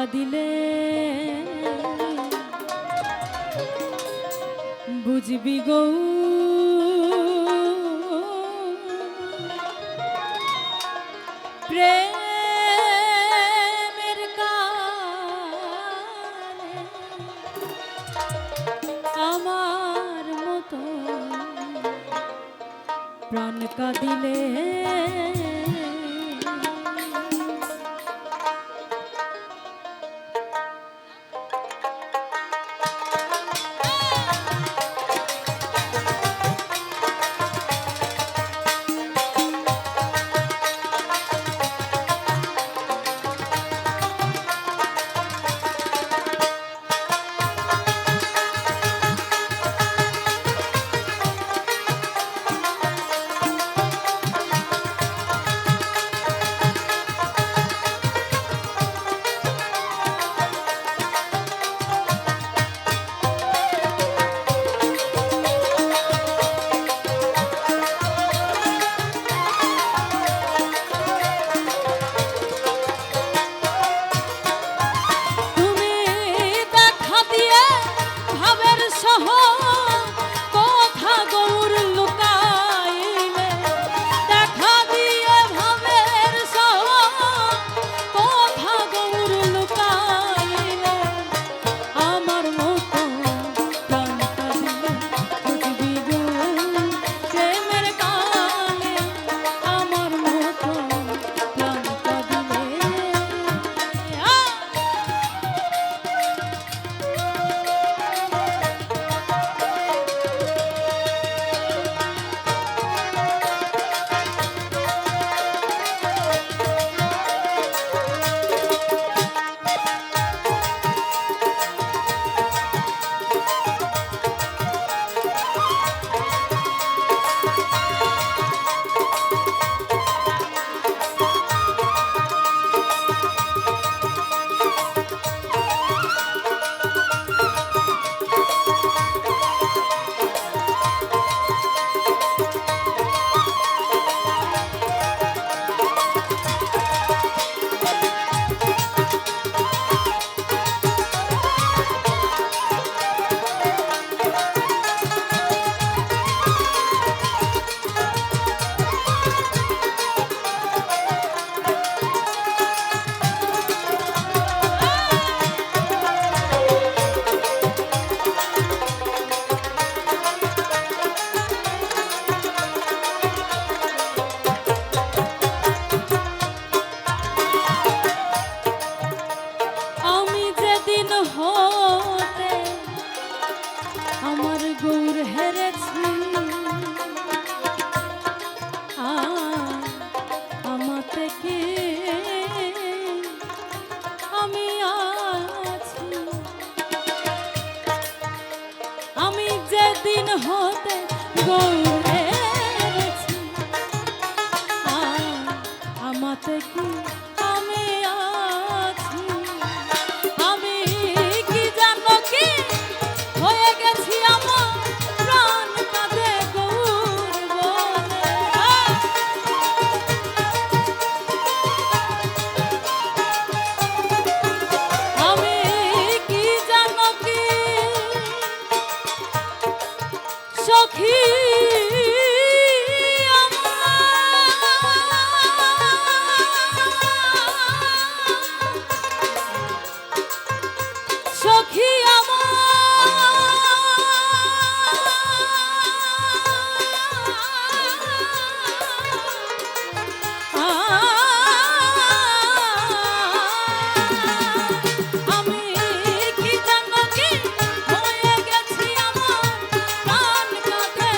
কাঁদিলে বুঝবি গো প্রেমের কালে আমার মতো প্রাণ কাঁদিলে আমার গৌর হেরেছি আমাতে কি আমি আছি আমি যেদিন হতে গৌর হেরেছি আমাতে কি আমি আছি আমি কি জানো কি হয়ে গেছি আমার প্রাণ কাঁদে গৌর বলে আমি কি জানো কি সখী সখী আমি কি জানো কি হয়ে গেছি আমার প্রাণ কাঁদে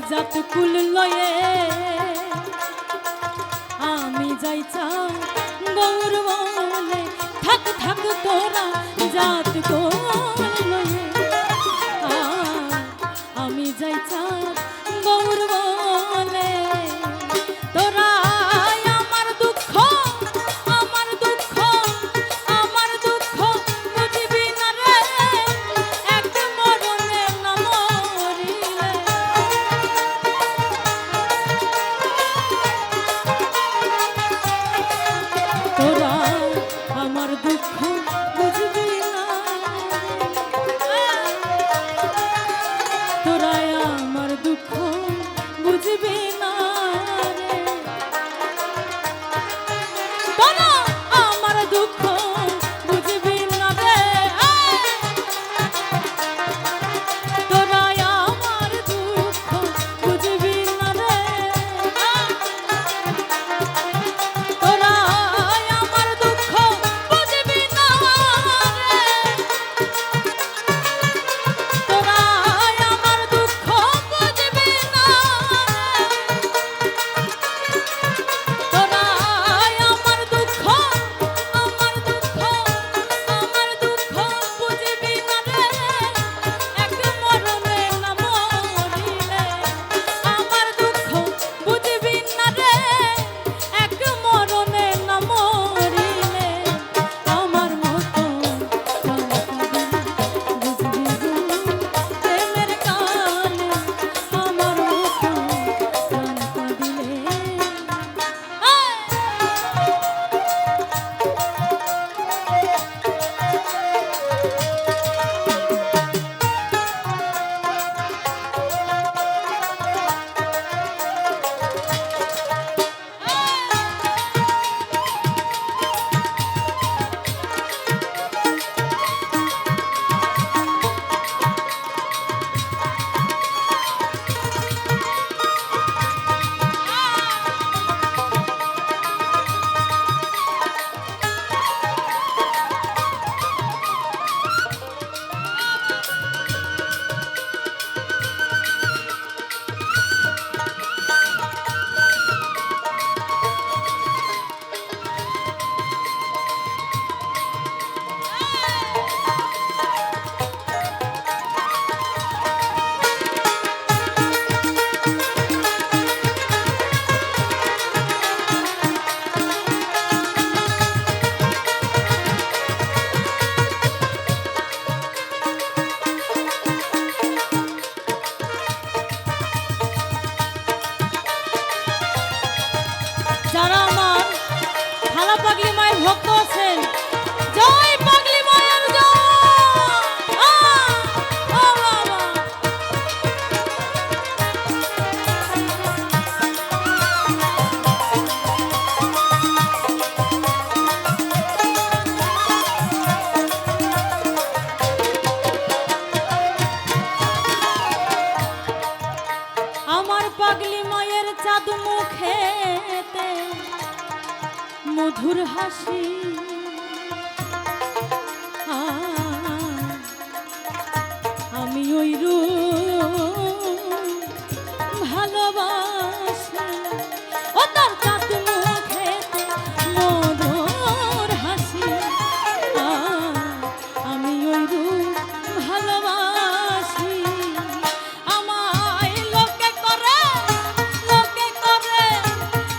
জাত কুল লয়ে আমি যাইছা গৌর বলে থাক থাক তোরা জাত কুল লয়ে আমি যাইছা গৌর বলে তোরা আমার দুঃখ আমার দুঃখ আমার দুঃখ বুঝবি না রে এক মরণে না মরিলে তোরা আমার দুঃখ বুঝবি না তোরা আমার দুঃখ বুঝবি না রে তোরা আমার দুঃখ বুঝবি না রে তোরা আমার দুঃখ বুঝবি না রে তোরা আমার দুঃখ বুঝবি না রে তোরা আমার দুঃখ বুঝবি না তোরা আমার দুঃখ আমার দুঃখ আমার দুঃখ বুঝবি না রে এক মরণে না মরিলে আমার দুঃখ বুঝবি না রে এক মরণে না মরিলে আমার মতো বুঝবি প্রেমের কালে আমার মতো দিলে যারা আমার খালা পাগলি মায়ের ভক্ত আছেন জয় পাগলি মায়ের জয় ও বাবা আমার পাগলি মায়ের চাঁদ মুখেতে মধুর হাসি আমি ওই ভালোবাসি ও তার চাঁদ মুখেতে মধুর হাসি আমি ওই ভালোবাসি আমায় লোকে করে লোকে করে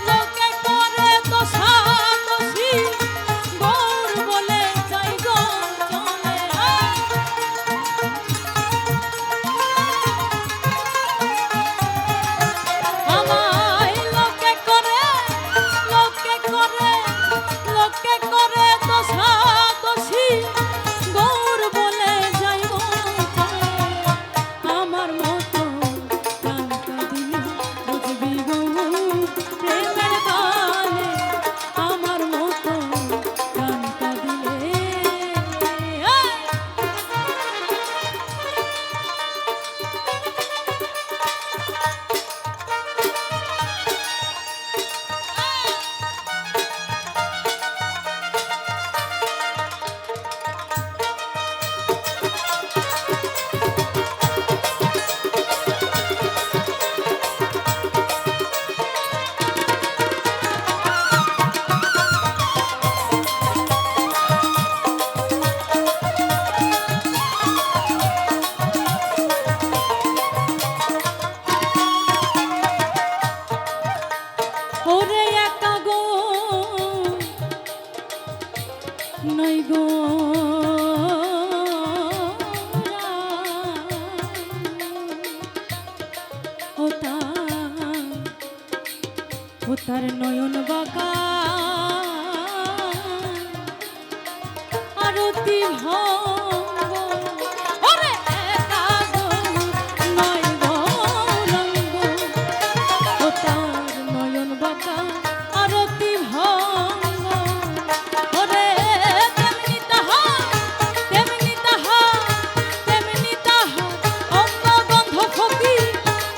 লোকে করে দোষাদোষী ওরে একা গো নই গো ও তার নয়ন বাঁকা আরতি ভঙ্গ ওরে একা গো নয় গো রঙ্গ ও তার নয়ন বাঁকা আরতি ভঙ্গ ওরে তেমনি তাহা তেমনি তাহা তেমনি তাহা অঙ্গ গন্ধ ফকি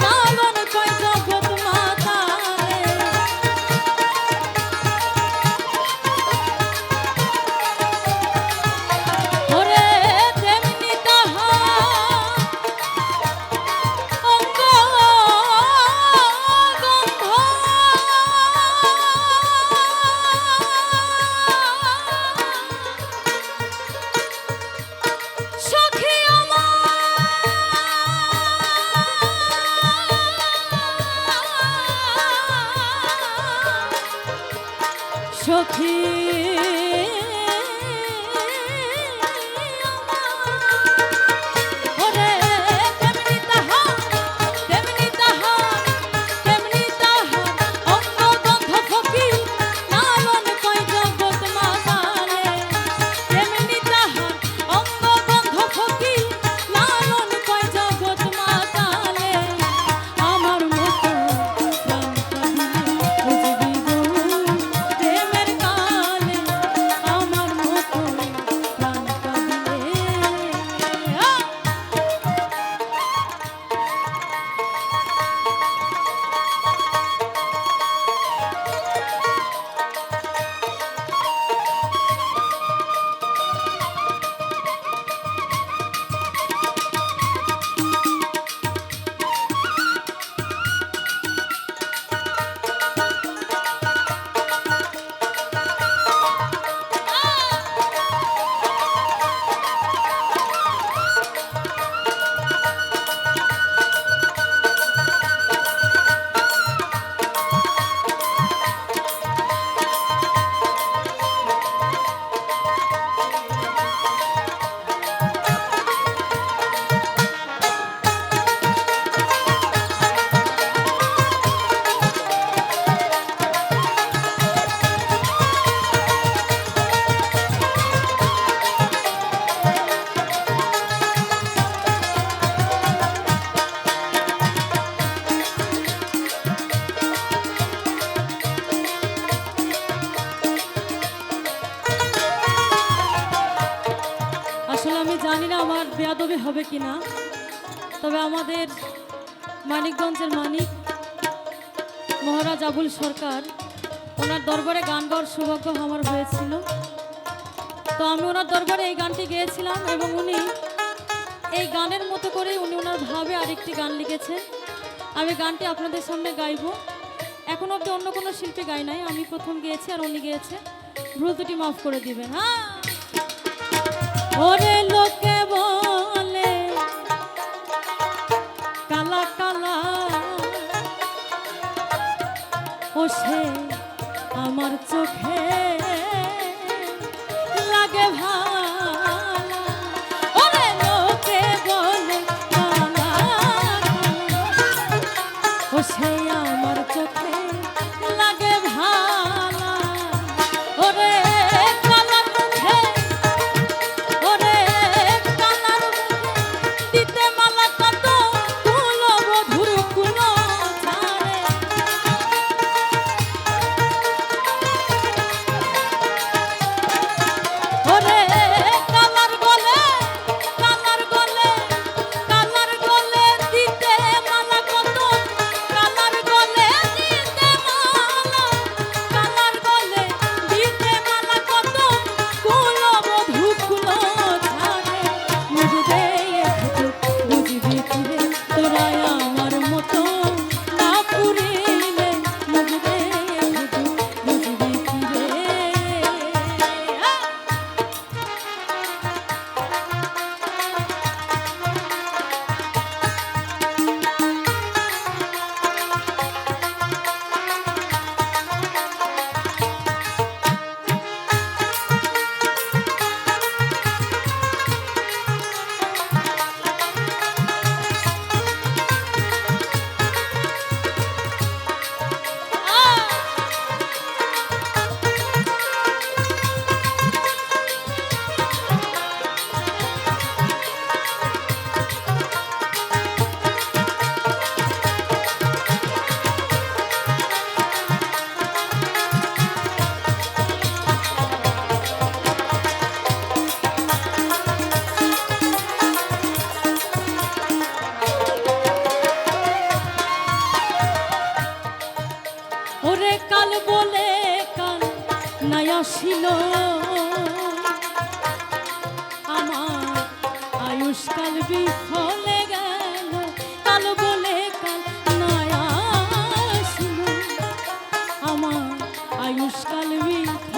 চালন কয় জগৎ মাতা ওরে তেমনি তাহা অঙ্গ গন্ধ সখী সখী ওরে তেমনি তাহা তেমনি তাহা তেমনি তাহা অঙ্গ গন্ধ ফকি লালন কয় জগৎ মাতারে তেমনি তাহা অঙ্গ গন্ধ ফকি লালন কয় জগৎ মাতারে আমার মতো প্রাণ কাঁদিলে বুঝবি গো প্রেমের কালে আমার মতো প্রাণ কাঁদিলে আসলে আমি জানি না আমার বেয়াদবি হবে কিনা, তবে আমাদের মানিকগঞ্জের মানিক মহারাজ আবুল সরকার ওনার দরবারে গান গাওয়ার সৌভাগ্য আমার হয়েছিল। তো আমি ওনার দরবারে এই গানটি গেয়েছিলাম এবং উনি এই গানের মতো করেই উনি ওনার ভাবে আরেকটি গান লিখেছেন। আমি গানটি আপনাদের সামনে গাইব। এখন অব্দি অন্য কোনো শিল্পী গায় নাই, আমি প্রথম গেয়েছি আর উনি গেয়েছে, ভুল দুটি মাফ করে দিবেন। হ্যাঁ ওরে লোকে বলে কালা কালা ও সে আমার চোখে লাগে ভালো। ওরে লোকে বলে কালা ও সে আমার চোখে লাগে ভালো। ওরে কালার মুখে ওরে কালার মুখে দিতে মালা কত তুল বধুর কুলো ছাড়ে। কাল বলে কাল নাই আসিল আমার আয়ুষ্কাল বিফলে গেল কাল বলে কাল নাই আসিল আমার আয়ুষ্কাল বিফলে